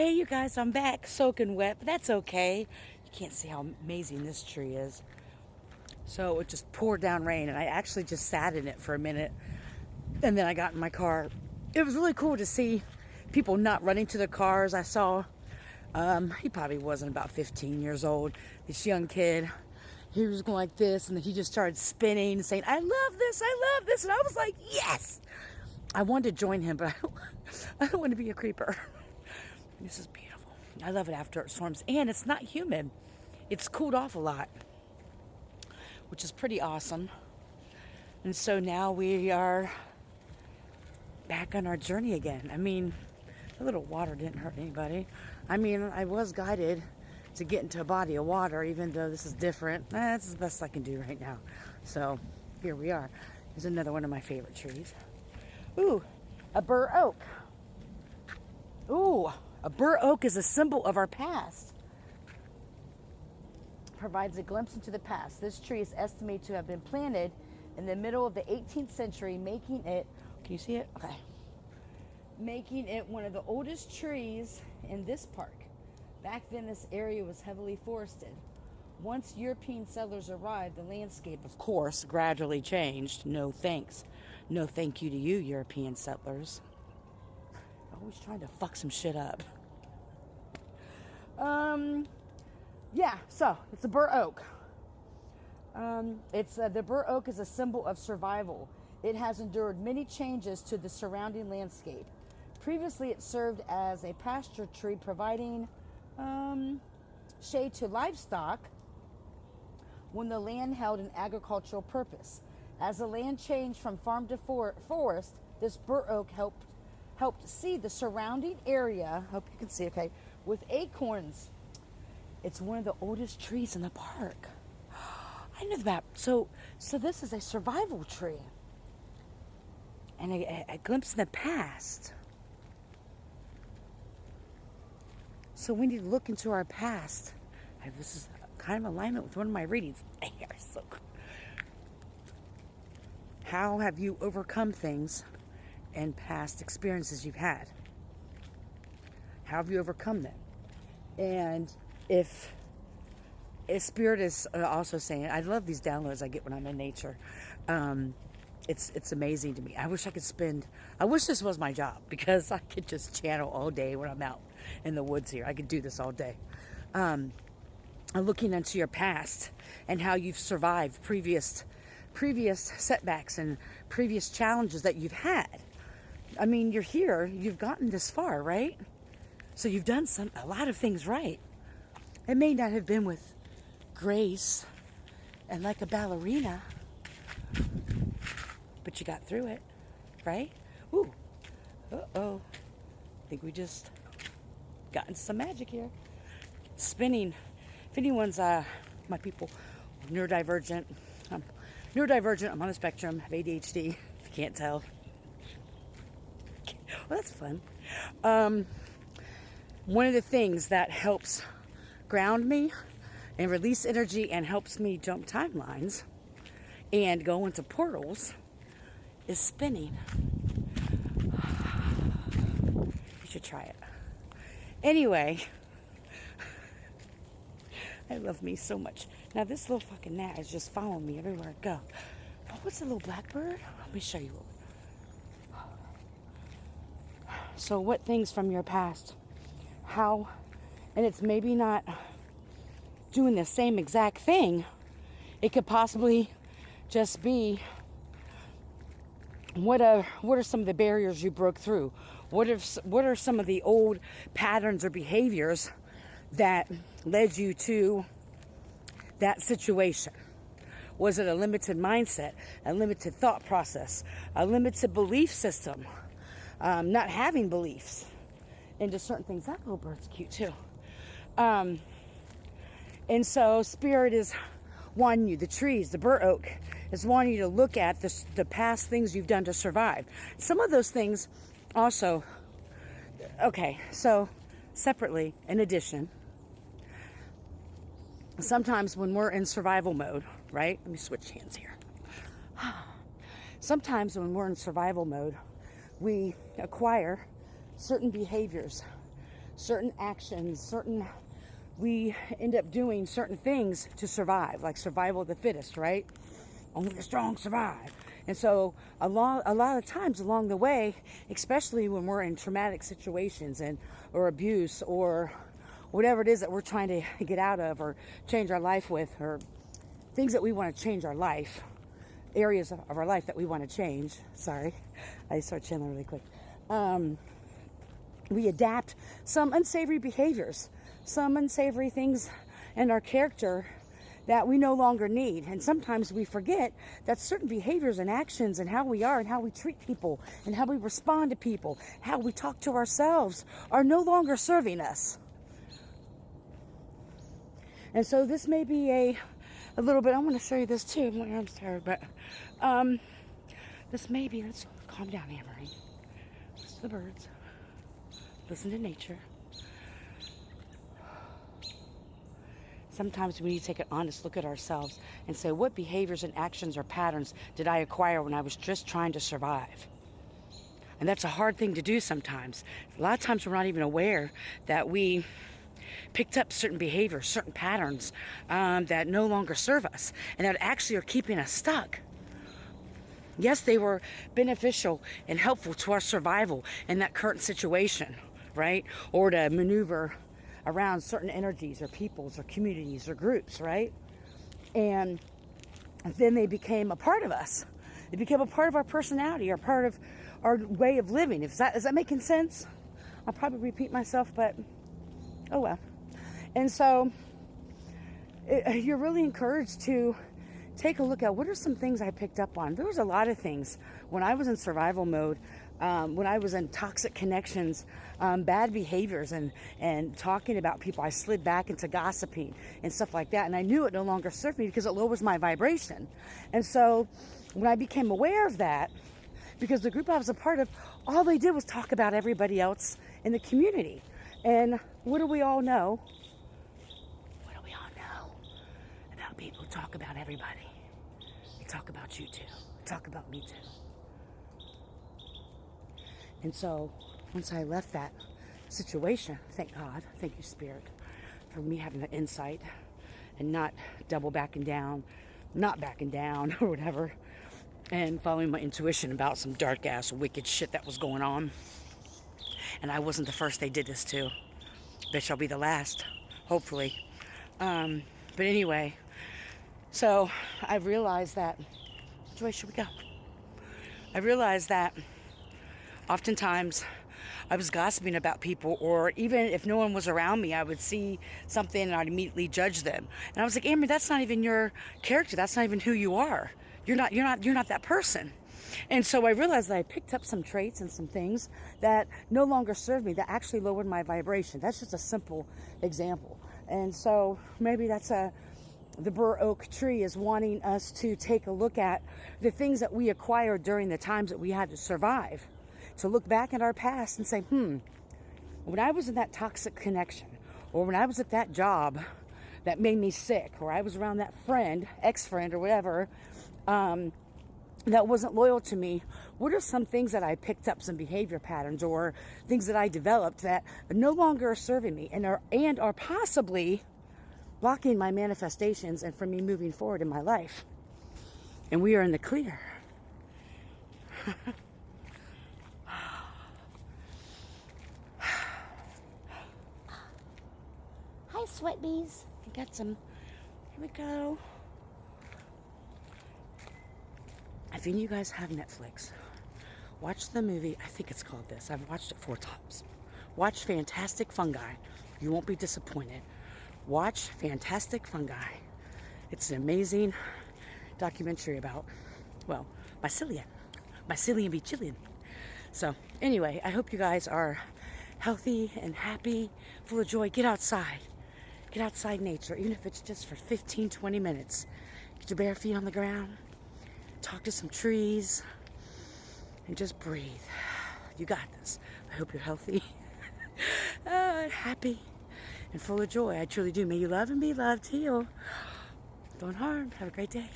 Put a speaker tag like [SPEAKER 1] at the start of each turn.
[SPEAKER 1] Hey, you guys, I'm back soaking wet, but that's okay. You can't see how amazing this tree is. So it just poured down rain, and I actually just sat in it for a minute, and then I got in my car. It was really cool to see people not running to their cars. I saw, he probably wasn't about 15 years old, this young kid. He was going like this, and then he just started spinning and saying, I love this, and I was like, yes! I wanted to join him, but I don't want to be a creeper. This is beautiful. I love it after it storms, and it's not humid. It's cooled off a lot, which is pretty awesome. And so now we are back on our journey again. I mean, a little water didn't hurt anybody. I mean, I was guided to get into a body of water, even though this is different. That's the best I can do right now. So here we are. Here's another one of my favorite trees. Ooh, a Burr oak. Ooh, a Burr oak is a symbol of our past. Provides a glimpse into the past. This tree is estimated to have been planted in the middle of the 18th century, making it, can you see it? Okay. Making it one of the oldest trees in this park. Back then, this area was heavily forested. Once European settlers arrived, the landscape, of course, gradually changed. No thanks. No thank you to you, European settlers. Always trying to fuck some shit up. Yeah, so it's a Burr oak. The Burr oak is a symbol of survival. It has endured many changes to the surrounding landscape. Previously, it served as a pasture tree, providing shade to livestock when the land held an agricultural purpose. As the land changed from farm to forest, this Burr oak helped seed the surrounding area, hope you can see, okay, with acorns. It's one of the oldest trees in the park. I know that. So this is a survival tree. And a glimpse in the past. So we need to look into our past. This is kind of alignment with one of my readings. So cool. How have you overcome things and past experiences you've had? How have you overcome them? And if spirit is also saying, I love these downloads I get when I'm in nature. It's amazing to me. I wish this was my job, because I could just channel all day when I'm out in the woods here. I could do this all day. Looking into your past and how you've survived previous setbacks and previous challenges that you've had. I mean, you're here, you've gotten this far, right? So you've done a lot of things right. It may not have been with grace and like a ballerina, but you got through it, right? Ooh, uh-oh. I think we just got into some magic here. Spinning. If anyone's, my people, neurodivergent, I'm on the spectrum, have ADHD, if you can't tell. Well, that's fun. One of the things that helps ground me and release energy and helps me jump timelines and go into portals is spinning. You should try it. Anyway, I love me so much. Now this little fucking gnat is just following me everywhere I go. Oh, what's a little blackbird? Let me show you. So what things from your past, and it's maybe not doing the same exact thing. It could possibly just be, what are some of the barriers you broke through? What are some of the old patterns or behaviors that led you to that situation? Was it a limited mindset, a limited thought process, a limited belief system, not having beliefs into certain things? That little bird's cute too. And so spirit is wanting you, the trees, the Burr oak, is wanting you to look at the past things you've done to survive. Some of those things also, okay, so separately, in addition, sometimes when we're in survival mode, right? Let me switch hands here. Sometimes when we're in survival mode, we acquire certain behaviors certain actions, we end up doing certain things to survive, like survival of the fittest, right? Only the strong survive. And so a lot of times along the way, especially when we're in traumatic situations or abuse or whatever it is that we're trying to get out of or change our life with, or things that we want to change our life, areas of our life that we want to change. Sorry, I start channeling really quick. We adapt some unsavory behaviors, some unsavory things in our character that we no longer need. And sometimes we forget that certain behaviors and actions and how we are and how we treat people and how we respond to people, how we talk to ourselves, are no longer serving us. And so this may be a little bit, I want to show you this too. My arm's tired, but this may be, let's calm down, Amory. Listen to the birds. Listen to nature. Sometimes we need to take an honest look at ourselves and say, what behaviors and actions or patterns did I acquire when I was just trying to survive? And that's a hard thing to do sometimes. A lot of times we're not even aware that we picked up certain behaviors, certain patterns that no longer serve us and that actually are keeping us stuck. Yes, they were beneficial and helpful to our survival in that current situation, right? Or to maneuver around certain energies or peoples or communities or groups, right? And then they became a part of us. They became a part of our personality or part of our way of living. Is that making sense? I'll probably repeat myself, but oh well. And so you're really encouraged to take a look at what are some things I picked up on. There was a lot of things when I was in survival mode, when I was in toxic connections, bad behaviors and talking about people. I slid back into gossiping and stuff like that. And I knew it no longer served me because it lowers my vibration. And so when I became aware of that, because the group I was a part of, all they did was talk about everybody else in the community. And what do we all know? What do we all know about people who talk about everybody? They talk about you too. They talk about me too. And so once I left that situation, thank God, thank you, Spirit, for me having the insight and not not backing down or whatever, and following my intuition about some dark ass wicked shit that was going on. And I wasn't the first they did this to. Bet I'll be the last, hopefully. But anyway, so I realized that, which way should we go? I realized that oftentimes I was gossiping about people, or even if no one was around me, I would see something and I'd immediately judge them. And I was like, Amber, that's not even your character. That's not even who you are. You're not that person. And so I realized that I picked up some traits and some things that no longer served me, that actually lowered my vibration. That's just a simple example. And so maybe that's the Burr Oak Tree is wanting us to take a look at the things that we acquired during the times that we had to survive. To look back at our past and say, when I was in that toxic connection, or when I was at that job that made me sick, or I was around that friend, ex-friend or whatever, that wasn't loyal to me, what are some things that I picked up, some behavior patterns or things that I developed that no longer are serving me and are possibly blocking my manifestations and from me moving forward in my life? And we are in the clear. Hi, sweat bees. I got some. Here we go. If any of you guys have Netflix, watch the movie. I think it's called this. I've watched it 4 times. Watch Fantastic Fungi. You won't be disappointed. Watch Fantastic Fungi. It's an amazing documentary about, well, mycelium be chillin'. So anyway, I hope you guys are healthy and happy, full of joy. Get outside. Get outside nature, even if it's just for 15, 20 minutes. Get your bare feet on the ground. Talk to some trees. And just breathe. You got this. I hope you're healthy. Happy. And full of joy. I truly do. May you love and be loved. Heal. Don't harm. Have a great day.